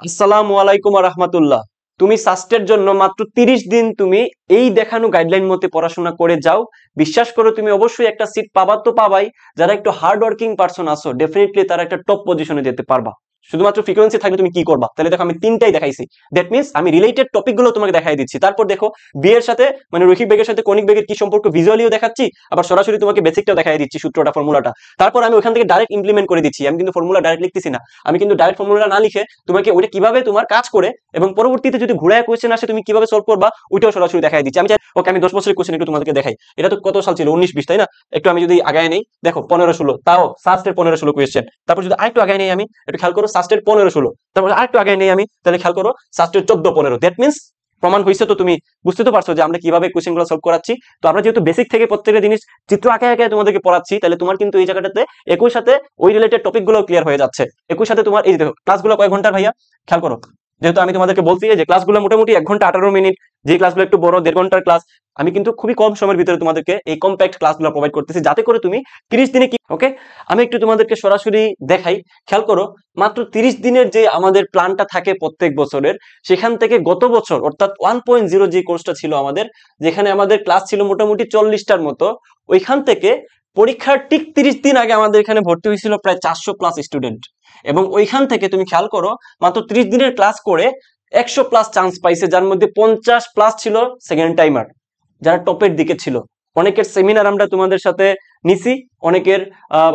আসসালামু আলাইকুম ওয়া রাহমাতুল্লাহ। তুমি সাস্টের জন্য মাত্র 30 দিন তুমি এই দেখানো গাইডলাইন মতে পড়াশোনা করে যাও। বিশ্বাস করো তুমি অবশ্যই একটা সিট পাবা তো পাবাই। যারা একটু হার্ড ওয়ার্কিং পারসন আছো ডেফিনেটলি তারা একটা টপ পজিশনে যেতে পারবা। শুধুমাত্র ফ্রিকোয়েন্সি থাকলে তুমি কি করবা? তাহলে দেখো আমি তিনটাই দেখাইছি। দ্যাট মিন্স আমি রিলেটেড টপিক গুলো তোমাকে দেখাই দিচ্ছি। তারপর দেখো বিয়ের সাথে মানে রৈখিক বেগের সাথে কনিক বেগের কি সম্পর্ক ভিজুয়ালিও দেখাচ্ছি, আবার সরাসরি তোমাকে বেসিকটাও দেখাই দিচ্ছি, সূত্রটা ফর্মুলাটা। তারপর আমি ওখান থেকে ডাইরেক্ট ইমপ্লিমেন্ট করে দিচ্ছি। আমি কিন্তু ফর্মুলা ডাইরেক্ট লিখতেছি না, আমি কিন্তু ডাইরেক্ট ফর্মুলা না লিখে তোমাকে ওইটা কিভাবে তোমার কাজ করে এবং পরবর্তীতে যদি ঘুরায় কোয়েশ্চেন আসে তুমি কিভাবে সলভ করবা ওইটাও সরাসরি দেখাই দিচ্ছি। আমি চাই ওকে আমি 10 বছরের কোয়েশ্চেন একটু তোমাদেরকে দেখাই। এটা তো কত সাল ছিল, 19-20, তাই না? একটু আমি যদি আগায় নেই, দেখো 15-16, তাও সাস্টের 15-16 কোয়েশ্চেন। তারপর যদি আরেকটু আগায় নেই আমি, একটু খেয়াল করো সাস্টের 15-16, তারপর আরেকটু আগায় নেই আমি, তাহলে খেয়াল করো সাস্টের 14-15। দ্যাট মিন্স প্রমাণ হয়েছে। তো তুমি বুঝতে তো পারছো যে আমরা কিভাবে কোয়েশ্চেন গুলো সলভ করাচ্ছি। তো আমরা যেহেতু বেসিক থেকে প্রত্যেকটা জিনিস চিত্র আঁকে আঁকে তোমাদেরকে পড়াচ্ছি, তাহলে তোমার কিন্তু এই জায়গাটাতে একই সাথে ওই রিলেটেড টপিক গুলো ক্লিয়ার হয়ে যাচ্ছে। একই সাথে তোমার এই দেখো ক্লাসগুলো কয় ঘন্টার ভাইয়া খেয়াল করো। যেহেতু আমি তোমাদেরকে বলছি যে ক্লাসগুলো মোটামুটি 1 ঘন্টা 18 মিনিট, যে ক্লাসগুলো একটু বড় 1.5 ঘন্টার ক্লাস, আমি কিন্তু খুবই কম সময়ের ভিতরে তোমাদেরকে এই কম্প্যাক্ট ক্লাসগুলো প্রোভাইড করতেছি, যাতে করে তুমি 30 দিনে কি ওকে। আমি একটু তোমাদেরকে সরাসরি দেখাই। খেয়াল করো মাত্র 30 দিনের যে আমাদের প্ল্যানটা থাকে প্রত্যেক বছরের, সেখান থেকে গত বছর অর্থাৎ 1.0 যে কোর্সটা ছিল আমাদের, যেখানে আমাদের ক্লাস ছিল মোটামুটি 40টার মতো, ওইখান থেকে পরীক্ষার ঠিক 30 দিন আগে আমাদের এখানে ভর্তি হয়েছিল প্রায় 400+ স্টুডেন্ট। এবং ওইখান থেকে তুমি খেয়াল করো মাত্র 30 দিনের ক্লাস করে 100+ চান্স পাইছে, যার মধ্যে 50+ ছিল সেকেন্ড টাইমার, যারা টপের দিকে ছিল। অনেকের সেমিনার আমরা তোমাদের সাথে নিছি, অনেকের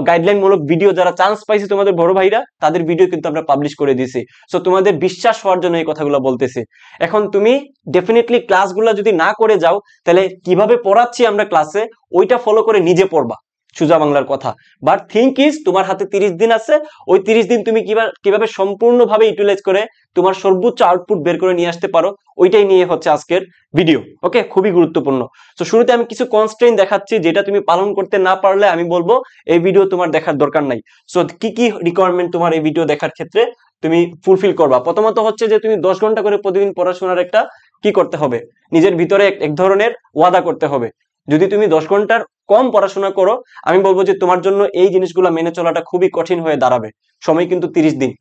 গাইডলাইন মূলক ভিডিও যারা চান্স পাইছে তোমাদের বড় ভাইরা, তাদের ভিডিও কিন্তু আমরা পাবলিশ করে দিয়েছি। সো তোমাদের বিশ্বাস হওয়ার জন্য এই কথাগুলো বলতেছি। এখন তুমি ডেফিনেটলি ক্লাসগুলো যদি না করে যাও, তাহলে কিভাবে পড়াচ্ছি আমরা ক্লাসে ওইটা ফলো করে নিজে পড়বা, সোজা বাংলার কথা। বাট থিঙ্ক ইজ তোমার হাতে 30 দিন আছে, ওই 30 দিন তুমি কিভাবে সম্পূর্ণভাবে ইউটিলাইজ করে তোমার সর্বোচ্চ আউটপুট বের করে নিয়ে আসতে পারো, ওইটাই নিয়ে হচ্ছে আজকের ভিডিও। ওকে, খুবই গুরুত্বপূর্ণ। তো শুরুতে আমি কিছু কনস্ট্রেইন দেখাচ্ছি, যেটা তুমি পালন করতে না পারলে আমি বলবো এই ভিডিও তোমার দেখার দরকার নাই। সো কি কি রিকোয়ারমেন্ট তোমার এই ভিডিও দেখার ক্ষেত্রে তুমি ফুলফিল করবা? প্রথমত হচ্ছে যে তুমি 10 ঘন্টা করে প্রতিদিন পড়াশোনার একটা কি করতে হবে, নিজের ভিতরে এক ধরনের ওয়াদা করতে হবে। যদি তুমি 10 ঘন্টার কম পড়াশোনা করো, আমি বলবো যে তোমার জন্য এই জিনিসগুলো মেনে চলাটা খুবই কঠিন হয়ে দাঁড়াবে। সময় কিন্তু 30 দিন।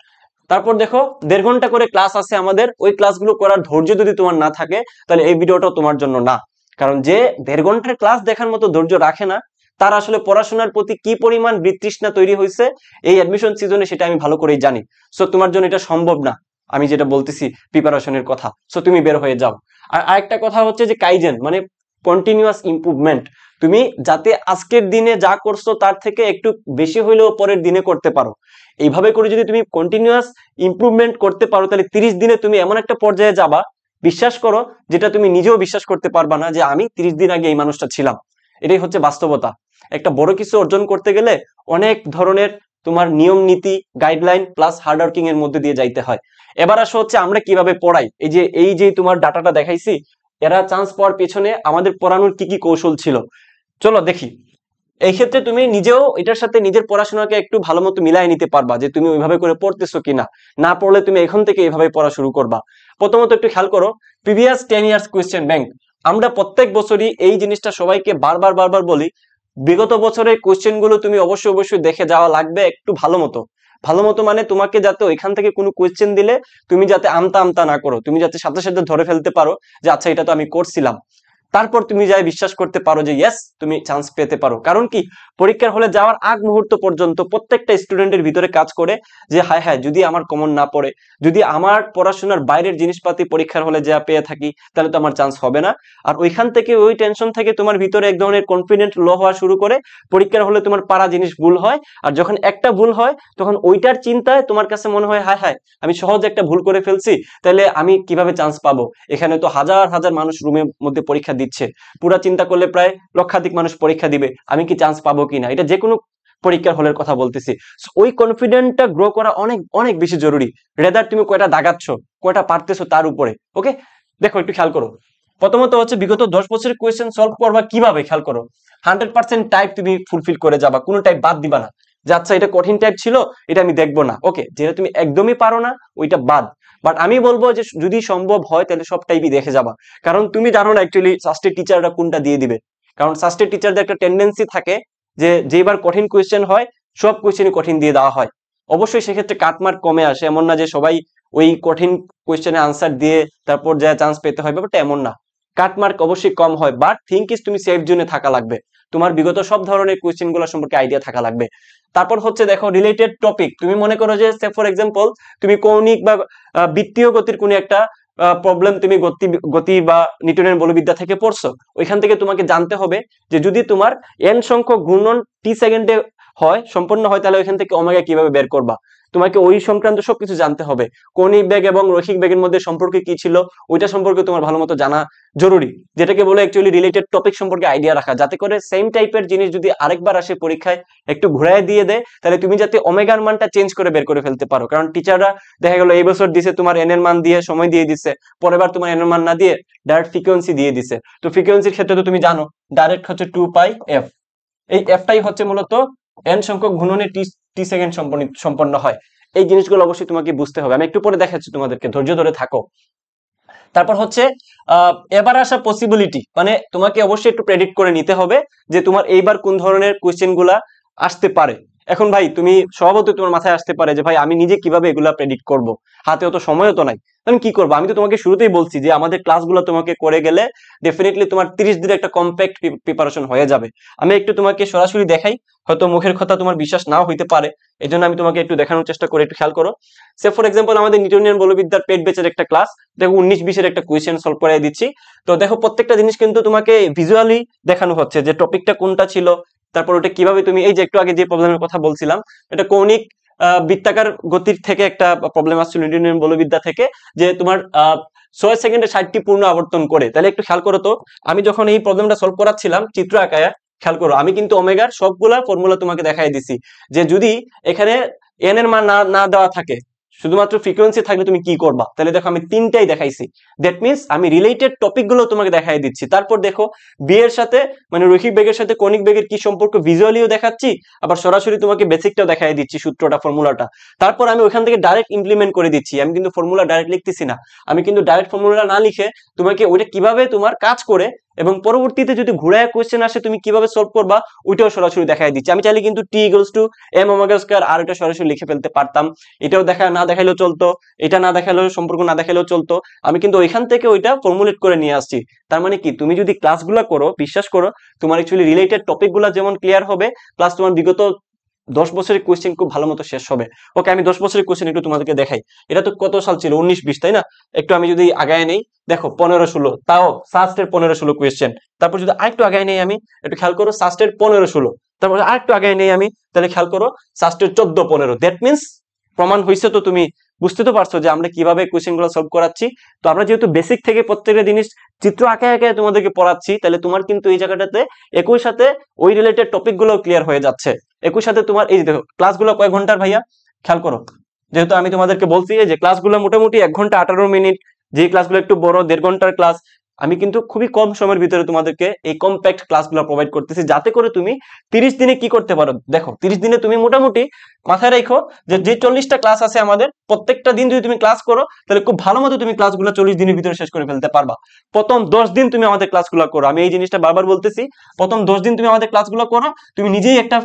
তারপর দেখো 1.5 ঘন্টা করে ক্লাস আছে আমাদের, ওই ক্লাসগুলো করার ধৈর্য যদি তোমার না থাকে, তাহলে এই ভিডিওটাও তোমার জন্য না। কারণ যে 1.5 ঘন্টার ক্লাস দেখার মতো ধৈর্য রাখে না, তার আসলে পড়াশোনার প্রতি কি পরিমাণ বিতৃষ্ণা তৈরি হয়েছে এই অ্যাডমিশন সিজনে, সেটা আমি ভালো করেই জানি। সো তোমার জন্য এটা সম্ভব না, আমি যেটা বলতেছি প্রিপারেশনের কথা। সো তুমি বের হয়ে যাও। আর আরেকটা কথা হচ্ছে যে কাইজেন মানে কন্টিনিউয়াস ইমপ্রুভমেন্ট। তুমি যাতে আজকের দিনে যা করছো তার থেকে একটু বেশি হইলেও পরের দিনে করতে পারো। এইভাবে করে যদি তুমি কন্টিনিউয়াস ইমপ্রুভমেন্ট করতে পারো, তাহলে 30 দিনে তুমি এমন একটা পর্যায়ে যাবা, বিশ্বাস করো, যেটা তুমি নিজেও বিশ্বাস করতে পারবা না যে আমি 30 দিন আগে এই মানুষটা ছিলাম। এটাই হচ্ছে বাস্তবতা। একটা বড় কিছু অর্জন করতে গেলে অনেক ধরনের তোমার নিয়ম নীতি, গাইডলাইন প্লাস হার্ডওয়ার্কিং এর মধ্যে দিয়ে যাইতে হয়। এবার আসো হচ্ছে আমরা কিভাবে পড়াই। এই যে তোমার ডাটাটা দেখাইছি, এরা চান্স পাওয়ার পেছনে আমাদের পড়ানোর কি কি কৌশল ছিল, চলো দেখি। এই ক্ষেত্রে তুমি নিজেও এটার সাথে নিজের পড়াশোনাকে একটু ভালো মতো মিলাই নিতে পারবা যে তুমি ওইভাবে করে পড়তেছো কিনা। না পড়লে তুমি এখন থেকে এইভাবে পড়া শুরু করবা। প্রথমত একটু খেয়াল করো প্রিভিয়াস 10 ইয়ার্স কোয়েশ্চেন ব্যাংক। আমরা প্রত্যেক বছরই এই জিনিসটা সবাইকে বারবার বারবার বলি, বিগত বছরের কোয়েশ্চেন গুলো তুমি অবশ্যই অবশ্যই দেখে যাওয়া লাগবে একটু ভালো মতো। ভালো মতো মানে তোমাকে যাতে ওইখান থেকে কোনো কোয়েশ্চেন দিলে তুমি যাতে আমতা আমতা না করো, তুমি যাতে সাথে সাথে ধরে ফেলতে পারো যে আচ্ছা এটা তো আমি করছিলাম। তারপর তুমি যাই বিশ্বাস করতে পারো যে ইয়েস তুমি চান্স পেতে পারো। কারণ কি, পরীক্ষার হলে যাওয়ার আগ মুহূর্ত পর্যন্ত প্রত্যেকটা স্টুডেন্টের ভিতরে কাজ করে যে হায় হায় যদি আমার কমন না পড়ে, যদি আমার পড়াশোনার বাইরের জিনিসপাতি পরীক্ষার হলে যা পেয়ে থাকি, তাহলে তো আমার চান্স হবে না। আর ওইখান থেকে ওই টেনশন থেকে তোমার ভিতরে এক ধরনের কনফিডেন্ট লো হওয়া শুরু করে। পরীক্ষার হলে তোমার পারা জিনিস ভুল হয়, আর যখন একটা ভুল হয় তখন ওইটার চিন্তায় তোমার কাছে মনে হয় হায় হায় আমি সহজ একটা ভুল করে ফেলছি, তাহলে আমি কিভাবে চান্স পাবো? এখানে তো হাজার হাজার মানুষ রুমের মধ্যে পরীক্ষা দিচ্ছে, পুরা চিন্তা করলে প্রায় লক্ষাধিক মানুষ পরীক্ষা দিবে, আমি কি চান্স পাবো কিনা। এটা যে কোনো পরীক্ষার হলের কথা বলতেছি। ওই কনফিডেন্টটা গ্রো করা অনেক অনেক বেশি জরুরি। রেদার তুমি কয়টা দাগাচ্ছ, কয়টা পারতেছো তার উপরে। ওকে, দেখো একটু খেয়াল করো। প্রথমত হচ্ছে বিগত 10 বছরের কোয়েশ্চেন সলভ করবা কিভাবে, খেয়াল করো। 100% টাইপ তুমি ফুলফিল করে যাবা, কোনো টাইপ বাদ দিবা না যে আচ্ছা এটা কঠিন টাইপ ছিল, এটা আমি দেখবো না। ওকে, যেটা তুমি একদমই পারো না ওইটা বাদ। বাট আমি বলবো যে যদি সম্ভব হয় তাহলে সব টাইপই দেখে যাবা। কারণ তুমি জানো না অ্যাকচুয়ালি সাস্টের টিচাররা কোনটা দিয়ে দিবে। কারণ সাস্টের টিচারদের একটা টেন্ডেন্সি থাকে যে যেবার কঠিন কোয়েশ্চেন হয় সব কোয়েশ্চেনই কঠিন দিয়ে দেওয়া হয়। অবশ্যই সেক্ষেত্রে কাটমার্ক কমে আসে, এমন না যে সবাই ওই কঠিন কোয়েশ্চেনের আনসার দিয়ে তারপর যা চান্স পেতে হয়, ব্যাপারটা এমন না। কাটমার্ক অবশ্যই কম হয়, বাট থিঙ্ক ইজ তুমি সেফ জোনে থাকা লাগবে, তোমার বিগত সব ধরনের কোয়েশ্চেন গুলো সম্পর্কে আইডিয়া থাকা লাগবে। তারপর হচ্ছে দেখো রিলেটেড টপিক, তুমি মনে করো যে ফর এক্সাম্পল তুমি কৌণিক বা বৃত্তীয় গতির কোন একটা প্রবলেম তুমি গতি গতি বা নিউটনের বলবিদ্যা থেকে পড়ছো, ওইখান থেকে তোমাকে জানতে হবে যে যদি তোমার এন সংখ্যক ঘূর্ণন টি সেকেন্ডে হয় সম্পন্ন হয়, তাহলে ওইখান থেকে ওমেগা কিভাবে বের করবা, তোমাকে ওই সংক্রান্ত সবকিছু জানতে হবে। কৌণিক বেগ এবং রৈখিক বেগের মধ্যে সম্পর্ক কি ছিল ওইটা সম্পর্কে তোমার ভালো মতো জানা জরুরি, যেটাকে বলে অ্যাকচুয়ালি রিলেটেড টপিক সম্পর্কে আইডিয়া রাখা, যাতে করে সেম টাইপের জিনিস যদি আরেকবার আসে পরীক্ষায় একটু ঘুরায় দিয়ে দেয়, তাহলে তুমি যাতে ওমেগার মানটা চেঞ্জ করে বের করে ফেলতে পারো। কারণ টিচাররা দেখা গেল এই বছর দিছে তোমার এন এর মান দিয়ে সময় দিয়ে দিচ্ছে, পরের বার তোমার এন এর মান না দিয়ে ডাইরেক্ট ফ্রিকোয়েন্সি দিয়ে দিছে। তো ফ্রিকোয়েন্সির ক্ষেত্রে তো তুমি জানো ডাইরেক্ট হচ্ছে 2πf, এই এফটাই হচ্ছে মূলত এন সংখ্যক ঘূর্ণনে টি টি সেকেন্ড সম্পন্ন হয়। এই জিনিসগুলো অবশ্যই তোমাকে বুঝতে হবে, আমি একটু পরে দেখাচ্ছি তোমাদেরকে, ধৈর্য ধরে থাকো। তারপর হচ্ছে এবার আসা পসিবিলিটি, মানে তোমাকে অবশ্যই একটু প্রেডিক্ট করে নিতে হবে যে তোমার এইবার কোন ধরনের কোয়েশ্চেন গুলা আসতে পারে। এখন ভাই তুমি স্বভাবতই তোমার মাথায় আসতে পারে যে ভাই আমি নিজে কিভাবে এগুলা প্রেডিক্ট করব, হাতে অত সময়ও তো নাই, আমি কি করবো? আমি তো তোমাকে শুরুতেই বলছি যে আমাদের ক্লাসগুলো তোমাকে করে গেলে ডেফিনেটলি তোমার 30 দিনের একটা কম্প্যাক্ট প্রিপারেশন হয়ে যাবে। আমি একটু তোমাকে সরাসরি দেখাই, হয়তো মুখের কথা তোমার বিশ্বাস নাও হইতে পারে, এই জন্য আমি তোমাকে একটু দেখানোর চেষ্টা করি, একটু খেয়াল করো। সে ফর এক্সাম্পল আমাদের নিউটনিয়ান বলবিদ্যার পেট ব্যাচের একটা ক্লাস, দেখো 19-20 একটা কোয়েশ্চেন সলভ করে দিচ্ছি। তো দেখো প্রত্যেকটা জিনিস কিন্তু তোমাকে ভিজুয়ালি দেখানো হচ্ছে যে টপিকটা কোনটা ছিল, তারপর ওটা কিভাবে তুমি, এই যে একটু আগে যে প্রবলেমের কথা বলছিলাম, এটা কৌণিক বৃত্তাকার গতির থেকে একটা প্রবলেম আসছিল নিউটনিয়ান বলবিদ্যা থেকে, যে তোমার 6 সেকেন্ডে 60টি পূর্ণ আবর্তন করে। তাহলে একটু খেয়াল করো তো, আমি যখন এই প্রবলেমটা সলভ করাচ্ছিলাম চিত্র আঁকায়, খেয়াল করো আমি কিন্তু ওমেগার সবগুলা ফর্মুলা তোমাকে দেখাই দিছি, যে যদি এখানে এন এর মান না দেওয়া থাকে, শুধুমাত্র ফ্রিকোয়েন্সি থাকলে তুমি কি করবা। তাহলে দেখো আমি তিনটাই দেখাইছি, দ্যাট মিনস আমি রিলেটেড টপিক গুলো তোমাকে দেখাই দিচ্ছি। তারপর দেখো বি এর সাথে মানে রৈখিক বেগের সাথে কৌণিক বেগের কি সম্পর্ক ভিজুয়ালিও দেখাচ্ছি, আবার সরাসরি তোমাকে বেসিকটাও দেখাই দিচ্ছি, সূত্রটা ফর্মুলাটা। তারপর আমি ওখান থেকে ডাইরেক্ট ইমপ্লিমেন্ট করে দিচ্ছি, আমি কিন্তু ফর্মুলা ডাইরেক্ট লিখতেছি না, আমি কিন্তু ডাইরেক্ট ফর্মুলা না লিখে তোমাকে ওইটা কিভাবে তোমার কাজ করে এবং পরবর্তীতে যদি ঘুরায় কোয়েশ্চেন আসে তুমি কিভাবে সলভ করবা ওইটাও সরাসরি দেখাই দিচ্ছি। আমি চাইলে কিন্তু T equals to M omega square আর এটা সরাসরি লিখে ফেলতে পারতাম, এটাও না দেখাইলেও চলতো, এটা না দেখাইলেও সম্পর্ক না দেখাইলেও চলতো, আমি কিন্তু ওইখান থেকে ওইটা ফর্মুলেট করে নিয়ে আসছি। তার মানে কি, তুমি যদি ক্লাসগুলো করো বিশ্বাস করো তোমার অ্যাকচুয়ালি রিলেটেড টপিকগুলো যেমন ক্লিয়ার হবে, প্লাস তোমার বিগত 10 বছরের কোয়েশ্চেন খুব ভালো মতো শেষ হবে। ওকে, আমি 10 বছরের কোয়েশ্চেন একটু তোমাদেরকে দেখাই। এটা তো কত সাল ছিল, 19-20, তাই না? একটু আমি যদি আগায় নেই, দেখো 15-16, তাও সাস্টের 15-16 কোয়েশ্চেন। তারপর যদি আরেকটু আগায় নেই আমি, একটু খেয়াল করো সাস্টের 15-16, তারপর আরেকটু আগায় নেই আমি, তাহলে খেয়াল করো সাস্টের 14-15। দ্যাট মিনস প্রমাণ হয়েছে তো, তুমি বুঝতে তো পারছো যে আমরা কিভাবে কোয়েশ্চেন গুলো সলভ করাচ্ছি। তো আমরা যেহেতু বেসিক থেকে প্রত্যেকটা জিনিস চিত্র আঁকায় আঁকায় তোমাদেরকে পড়াচ্ছি, তাহলে তোমার কিন্তু এই জায়গাটাতে একই সাথে ওই রিলেটেড টপিক গুলো ক্লিয়ার হয়ে যাচ্ছে। একই সাথে তোমার এই যে দেখো ক্লাসগুলো কয় ঘন্টার ভাইয়া, খেয়াল করো, যেহেতু আমি তোমাদেরকে বলছি যে ক্লাসগুলো মোটামুটি 1 ঘন্টা 18 মিনিট, যে ক্লাসগুলো একটু বড় 1.5 ঘন্টার ক্লাস, আমি কিন্তু খুবই কম সময়ের ভিতরে তোমাদেরকে এই কম্প্যাক্ট ক্লাসগুলো প্রোভাইড করতেছি, যাতে করে তুমি 30 দিনে কি করতে পারো। দেখো 30 দিনে তুমি মোটামুটি মাথায় রাখো যে 40টা ক্লাস আছে আমাদের, প্রত্যেকটা দিন যদি তুমি ক্লাস করো তাহলে খুব ভালো মতো তুমি ক্লাসগুলো 40 দিনের ভিতরে শেষ করে ফেলতে পারবা। প্রথম 10 দিন তুমি আমাদের ক্লাসগুলো করো, আমি এই জিনিসটা বারবার বলতেছি, প্রথম 10 দিন তুমি আমাদের ক্লাসগুলো করো, তুমি নিজেই একটা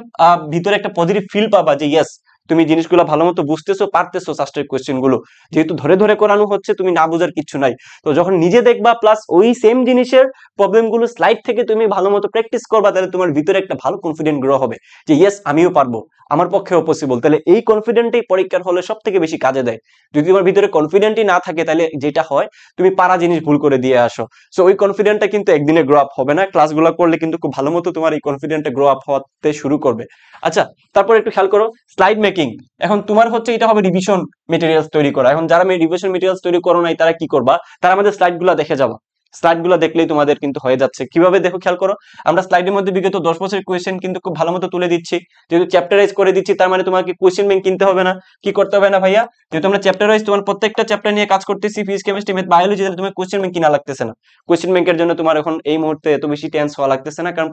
ভিতরে একটা পজিটিভ ফিল পাবা যে ইয়েস তুমি জিনিসগুলো ভালো মতো বুঝতেছো, পারতেছো। সাস্টের কোয়েশ্চেন গুলো যেহেতু ধরে ধরে করানো হচ্ছে, তুমি না বুঝার কিছু নাই। তো যখন নিজে দেখবা প্লাস ওই সেম জিনিসের প্রবলেম গুলো স্লাইড থেকে তুমি ভালো মতো প্র্যাকটিস করবা, তাহলে তোমার ভিতরে একটা ভালো কনফিডেন্ট গ্রো হবে যে ইয়েস আমিও পারবো, আমার পক্ষেও পসিবল। তাহলে এই কনফিডেন্টই পরীক্ষার হলে সব থেকে বেশি কাজে দেয়। যদি তোমার ভিতরে কনফিডেন্টই না থাকে, তাহলে যেটা হয় তুমি পারা জিনিস ভুল করে দিয়ে আসো। সো ওই কনফিডেন্টটা কিন্তু একদিনে গ্রো আপ হবে না, ক্লাসগুলো করলে কিন্তু খুব ভালো মতো তোমার এই কনফিডেন্টটা গ্রো আপ হতে শুরু করবে। আচ্ছা, তারপর একটু খেয়াল করো স্লাইড মেকিং। এখন তোমার হচ্ছে এটা হবে রিভিশন মেটেরিয়ালস তৈরি করা। এখন যারা রিভিশন মেটেরিয়ালস তৈরি করো নাই, তারা কি করবা, তারা আমাদের স্লাইড গুলা দেখে যাবা, স্লাইড গুলা দেখলেই তোমাদের কিন্তু হয়ে যাচ্ছে। কিভাবে দেখো, খেয়াল করো, আমরা স্লাইডের মধ্যে বিগত 10 বছরের কোয়েশ্চেন কিন্তু খুব ভালো মতো তুলে দিচ্ছি। যেহেতু চ্যাপ্টারাইজ করে দিচ্ছি, তার মানে তোমাকে কোয়েশ্চেন ব্যাংক কিনতে হবে না। কি করতে হবে না ভাইয়া, যেহেতু আমরা চ্যাপ্টারাইজ তোমার প্রত্যেকটা চ্যাপ্টার নিয়ে কাজ করতেছি, ফিজিক্স, কেমিস্ট্রি, ম্যাথ, বায়োলজি, তাহলে তোমার কোয়েশ্চেন ব্যাংক কিনা লাগতেছে না। কোয়েশ্চেন ব্যাংকের জন্য তোমার এখন এই মুহূর্তে এত বেশি টেন্স হওয়া লাগতেছে না, কারণ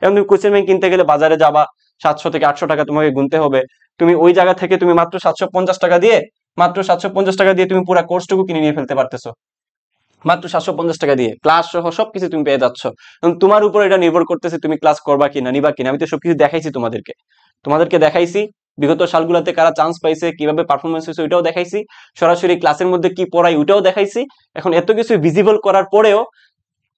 এখন তুমি কোয়েশ্চেন ব্যাংক কিনতে গেলে বাজারে যাবা, 700 থেকে 800 টাকা তোমাকে গুনতে হবে। তুমি ওই জায়গা থেকে তুমি মাত্র 750 টাকা দিয়ে, তুমি পুরো কোর্সটুকু কিনে নিয়ে ফেলতে পারতেছো, মাত্র 750 টাকা দিয়ে ক্লাস সহ সবকিছু তুমি পেয়ে যাচ্ছ। তোমার উপর এটা নির্ভর করতেছে তুমি ক্লাস করবা কিনা, নিবা কিনা। আমি তো সবকিছু দেখাইছি তোমাদেরকে দেখাইছি, বিগত সালগুলোতে কারা চান্স পাইছে, কিভাবে পারফরমেন্স হয়েছে ওইটাও দেখাইছি, সরাসরি ক্লাসের মধ্যে কি পড়াই ওইটাও দেখাইছি। এখন এত কিছু ভিজিবল করার পরেও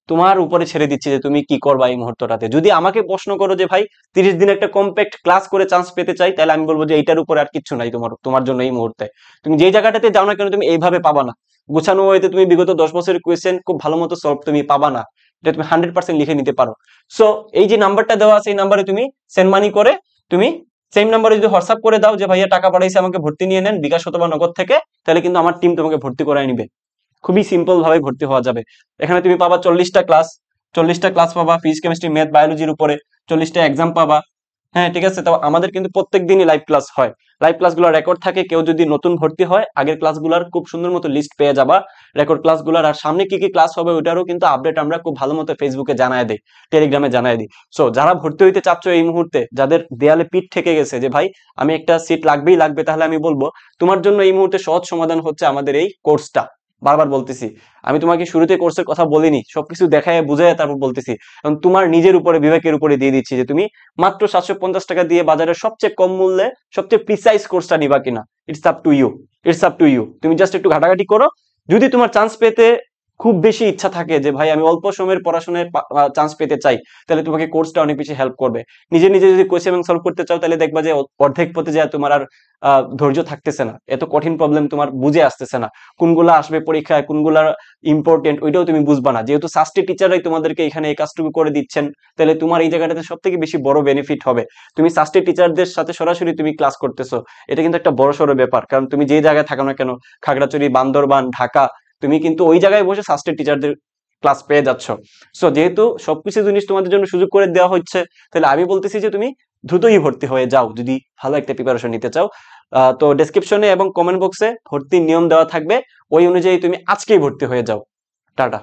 তোমার উপরে ছেড়ে দিচ্ছি যে তুমি কি করবা এই মুহূর্তটাতে। যদি আমাকে প্রশ্ন করো যে ভাই 30 দিন একটা কম্প্যাক্ট ক্লাস করে চান্স পেতে চাই, তাহলে আমি বলবো যে এইটার উপরে আর কিচ্ছু নাই তোমার তোমার জন্য এই মুহূর্তে। তুমি যেই জায়গাটাতে যাও না কেন তুমি এইভাবে পাবা না। গুছানো ওয়েতে তুমি বিগত 10 বছরের কোয়েশ্চেন খুব ভালো মতো সলভ তুমি পাবা না, এটা তুমি 100% লিখে নিতে পারো। সো এই যে নাম্বারটা দেওয়া আছে এই নাম্বারে তুমি সেন্ড মানি করে তুমি সেম নাম্বারে যদি হোয়াটসঅ্যাপ করে দাও যে ভাইয়া টাকা পাঠাইছে আমাকে ভর্তি নিয়ে নেন বিকাশ অথবা নগদ থেকে, তাহলে কিন্তু আমার টিম তোমাকে ভর্তি করায় নিবে। খুবই সিম্পল ভাবে ভর্তি হওয়া যাবে। এখানে তুমি পাবা 40টা ক্লাস, 40টা ক্লাস পাবা ফিজিক্স কেমিস্ট্রি ম্যাথ বায়োলজির উপরে, 40টা এক্সাম পাবা। হ্যাঁ ঠিক আছে, তো আমাদের কিন্তু প্রত্যেক দিনই লাইভ ক্লাস হয়, লাইভ ক্লাসগুলোর রেকর্ড থাকে। কেউ যদি নতুন ভর্তি হয় আগের ক্লাসগুলোর খুব সুন্দর মতো লিস্ট পেয়ে যাবা রেকর্ড ক্লাসগুলোর। আর সামনে কি কি ক্লাস হবে ওটারও কিন্তু আপডেট আমরা খুব ভালো মতো ফেসবুকে জানায় দিই, টেলিগ্রামে জানায় দিই। সো যারা ভর্তি হইতে চাচ্ছ এই মুহূর্তে, যাদের দেয়ালে পিঠ ঠেকে গেছে যে ভাই আমি একটা সিট লাগবেই লাগবে, তাহলে আমি বলবো তোমার জন্য এই মুহূর্তে সহজ সমাধান হচ্ছে আমাদের এই কোর্সটা। বারবার বলতেছি, আমি তোমাকে শুরুতে কোর্সের কথা বলিনি, সবকিছু দেখায় বুঝায় তারপর বলতেছি। এবং তোমার নিজের উপরে বিবেকের উপরে দিয়ে দিচ্ছি যে তুমি মাত্র 750 টাকা দিয়ে বাজারের সবচেয়ে কম মূল্যে সবচেয়ে প্রিসাইজ কোর্সটা নিবা কিনা, it's up to you, it's up to you. তুমি জাস্ট একটু ঘাটাঘাটি করো। যদি তোমার চান্স পেতে খুব বেশি ইচ্ছা থাকে যে ভাই আমি অল্প সময়ের পড়াশোনায় চান্স পেতে চাই, তাহলে তোমাকে কোর্সটা অনেক বেশি হেল্প করবে। নিজে নিজে যদি কোয়েশ্চেন সলভ করতে চাও তাহলে দেখবা যে অর্ধেক পথে যায় তোমার আর ধৈর্য থাকতেছে না, এত কঠিন প্রবলেম তোমার বুঝে আসতেছে না, কোনগুলা আসবে পরীক্ষায় কোনগুলা ইম্পর্টেন্ট ওইটাও তুমি বুঝবা না। যেহেতু সাস্টি টিচাররাই তোমাদেরকে এখানে এই কাজটুকু করে দিচ্ছেন, তাহলে তোমার এই জায়গাটাতে সব থেকে বেশি বড় বেনিফিট হবে। তুমি সাস্টি টিচারদের সাথে সরাসরি তুমি ক্লাস করতেছো, এটা কিন্তু একটা বড় সড়ো ব্যাপার। কারণ তুমি যে জায়গায় থাকো না কেন, খাগড়াছড়ি, বান্দরবান, ঢাকা, তুমি কিন্তু ওই জায়গায় বসে সাস্টের টিচারদের ক্লাস পেয়ে যাচ্ছ। সো যেহেতু সবকিছু জিনিস তোমাদের জন্য সুযোগ করে দেওয়া হচ্ছে, তাহলে আমি বলতেছি যে তুমি দ্রুতই ভর্তি হয়ে যাও যদি ভালো একটা প্রিপারেশন নিতে চাও। তো ডেসক্রিপশনে এবং কমেন্ট বক্সে ভর্তির নিয়ম দেওয়া থাকবে, ওই অনুযায়ী তুমি আজকেই ভর্তি হয়ে যাও। টাটা।